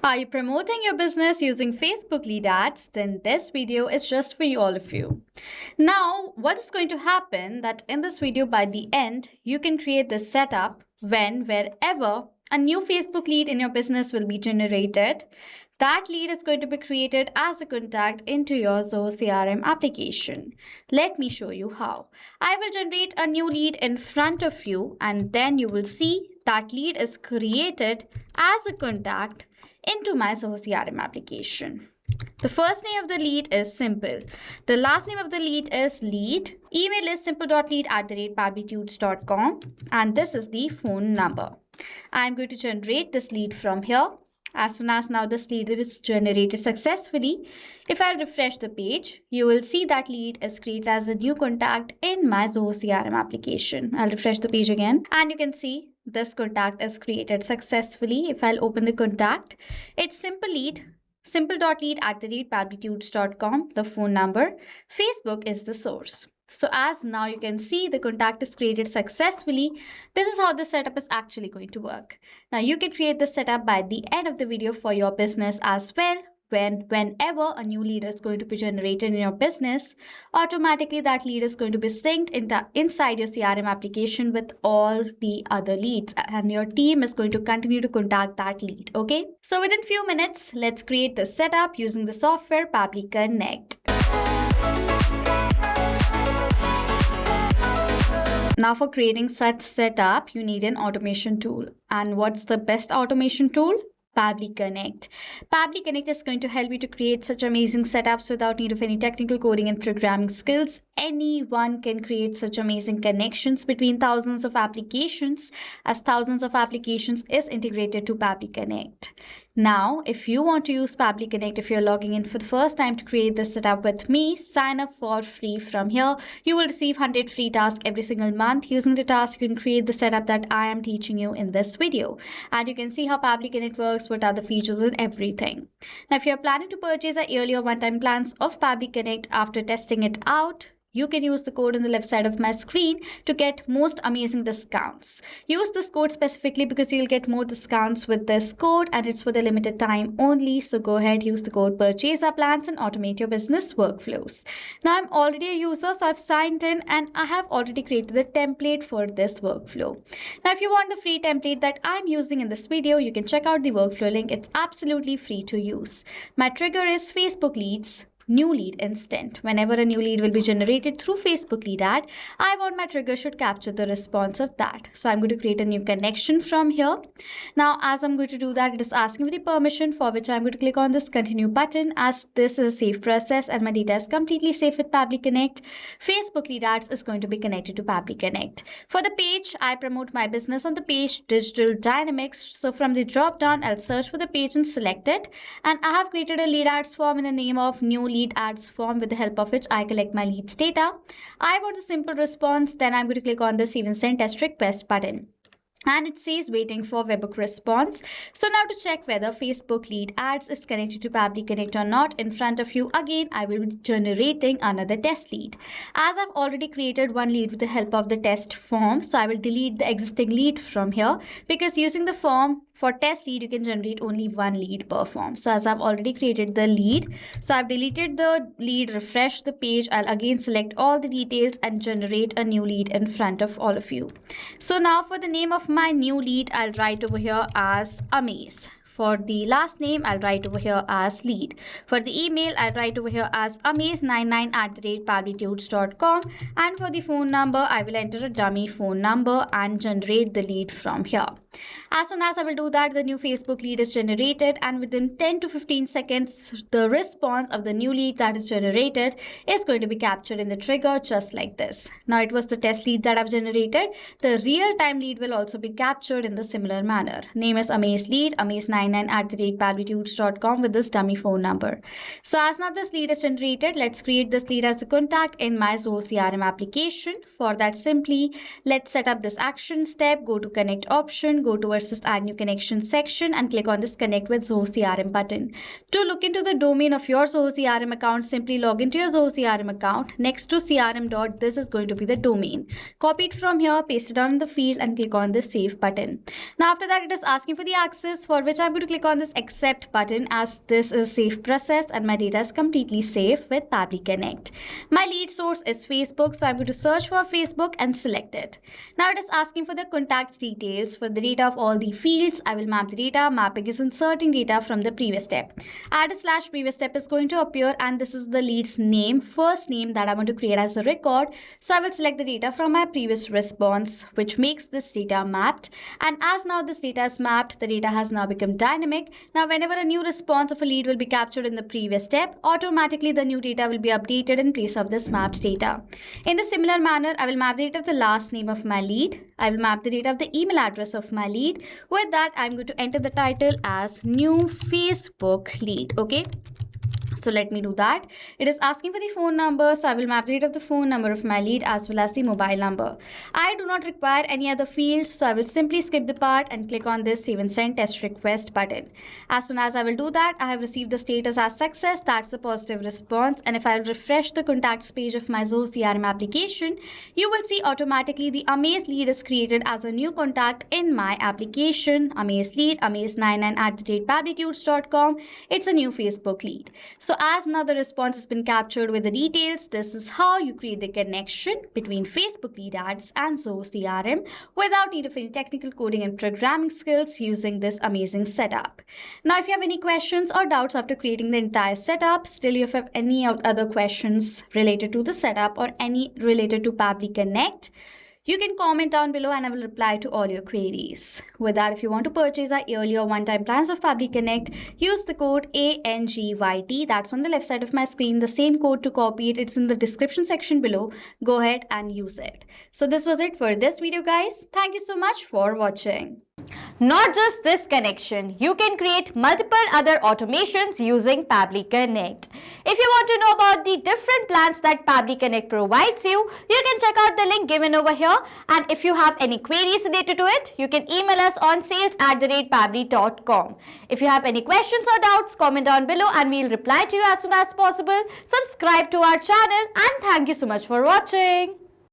Are you promoting your business using Facebook lead ads? Then this video is just for you, all of you. Now, what is going to happen that in this video by the end, you can create this setup wherever a new Facebook lead in your business will be generated. That lead is going to be created as a contact into your Zoho CRM application. Let me show you how. I will generate a new lead in front of you, and then you will see that lead is created as a contact into my Zoho CRM application. The first name of the lead is simple. The last name of the lead is lead. Email is simple.lead@pabblytudes.com, and this is the phone number. I'm going to generate this lead from here. As soon as now this lead is generated successfully, if I'll refresh the page, you will see that lead is created as a new contact in my Zoho CRM application. I'll refresh the page again, and you can see this contact is created successfully. If I'll open the contact, it's simple lead, simple.lead@pabblytudes.com, the phone number. Facebook is the source. So as now you can see the contact is created successfully. This is how the setup is actually going to work. Now you can create the setup by the end of the video for your business as well. Whenever a new lead is going to be generated in your business, automatically that lead is going to be synced inside your CRM application with all the other leads, and your team is going to continue to contact that lead. Okay, so within few minutes, let's create the setup using the software Pabbly Connect. Now for creating such setup, you need an automation tool. And what's the best automation tool? Pabbly Connect. Pabbly Connect is going to help you to create such amazing setups without need of any technical coding and programming skills. Anyone can create such amazing connections between thousands of applications, as thousands of applications is integrated to Pabbly Connect. Now, if you want to use Pabbly Connect, if you're logging in for the first time to create this setup with me, sign up for free from here. You will receive 100 free tasks every single month. Using the task, you can create the setup that I am teaching you in this video. And you can see how Pabbly Connect works, what are the features and everything. Now, if you're planning to purchase a yearly or one-time plans of Pabbly Connect after testing it out, you can use the code on the left side of my screen to get most amazing discounts. Use this code specifically because you'll get more discounts with this code, and it's for the limited time only. So go ahead, use the code, purchase our plans and automate your business workflows. Now I'm already a user, so I've signed in and I have already created the template for this workflow. Now if you want the free template that I'm using in this video, you can check out the workflow link. It's absolutely free to use. My trigger is Facebook leads. New lead instant. Whenever a new lead will be generated through Facebook lead ad, I want my trigger should capture the response of that. So I'm going to create a new connection from here. Now, as I'm going to do that, it is asking for the permission, for which I'm going to click on this continue button, as this is a safe process and my data is completely safe with Pabbly Connect. Facebook lead ads is going to be connected to Pabbly Connect. For the page, I promote my business on the page Digital Dynamics. So from the drop down, I'll search for the page and select it. And I have created a lead ads form in the name of new lead ads form, with the help of which I collect my leads data. I want a simple response. Then I'm going to click on this even send test request button. And it says waiting for webhook response. So now to check whether Facebook lead ads is connected to Pabbly Connect or not, in front of you again, I will be generating another test lead. As I've already created one lead with the help of the test form, so I will delete the existing lead from here, because using the form for test lead, you can generate only one lead per form. So as I've already created the lead, so I've deleted the lead, refresh the page. I'll again select all the details and generate a new lead in front of all of you. So now for the name of my new lead, I'll write over here as Amaze. For the last name, I'll write over here as lead. For the email, I'll write over here as amaze99@pabblytudes.com. And for the phone number, I will enter a dummy phone number and generate the lead from here. As soon as I will do that, the new Facebook lead is generated, and within 10 to 15 seconds, the response of the new lead that is generated is going to be captured in the trigger just like this. Now it was the test lead that I've generated. The real-time lead will also be captured in the similar manner. Name is Amaze lead, amaze99@pabblytudes.com with this dummy phone number. So as now this lead is generated, let's create this lead as a contact in my Zoho CRM application. For that, simply let's set up this action step. Go to connect option, button, go towards this Add New Connection section and click on this Connect with Zoho CRM button. To look into the domain of your Zoho CRM account, simply log into your Zoho CRM account. Next to CRM dot, this is going to be the domain. Copy it from here, paste it down in the field and click on the Save button. Now after that, it is asking for the access, for which I'm going to click on this Accept button, as this is a safe process and my data is completely safe with Pabbly Connect. My lead source is Facebook, so I'm going to search for Facebook and select it. Now it is asking for the contact details. For the data of all the fields, I will map the data. Mapping is inserting data from the previous step. Add a / previous step is going to appear, and this is the lead's name, first name that I want to create as a record. So I will select the data from my previous response, which makes this data mapped. And as now this data is mapped, the data has now become dynamic. Now whenever a new response of a lead will be captured in the previous step, automatically the new data will be updated in place of this mapped data. In the similar manner, I will map the data of the last name of my lead. I will map the data of the email address of my lead. With that, I'm going to enter the title as New Facebook Lead. Okay. So let me do that. It is asking for the phone number, so I will map the data of the phone number of my lead as well as the mobile number. I do not require any other fields, so I will simply skip the part and click on this Save and Send Test Request button. As soon as I will do that, I have received the status as success. That's a positive response. And if I refresh the contacts page of my Zoho CRM application, you will see automatically the Amaze lead is created as a new contact in my application. Amaze lead, amaze99@pabblytunes.com. It's a new Facebook lead. So as now the response has been captured with the details, this is how you create the connection between Facebook lead ads and Zoho CRM without need of any technical coding and programming skills using this amazing setup. Now, if you have any questions or doubts after creating the entire setup, still you have any other questions related to the setup or any related to Pabbly Connect, you can comment down below and I will reply to all your queries. With that, if you want to purchase our yearly or one-time plans of Pabbly Connect, use the code ANGYT. That's on the left side of my screen. The same code to copy it, it's in the description section below. Go ahead and use it. So this was it for this video, guys. Thank you so much for watching. Not just this connection, you can create multiple other automations using Pabbly Connect. If you want to know about the different plans that Pabbly Connect provides you, you can check out the link given over here. And if you have any queries related to it, you can email us on sales@pabbly.com. If you have any questions or doubts, comment down below and we'll reply to you as soon as possible. Subscribe to our channel and thank you so much for watching.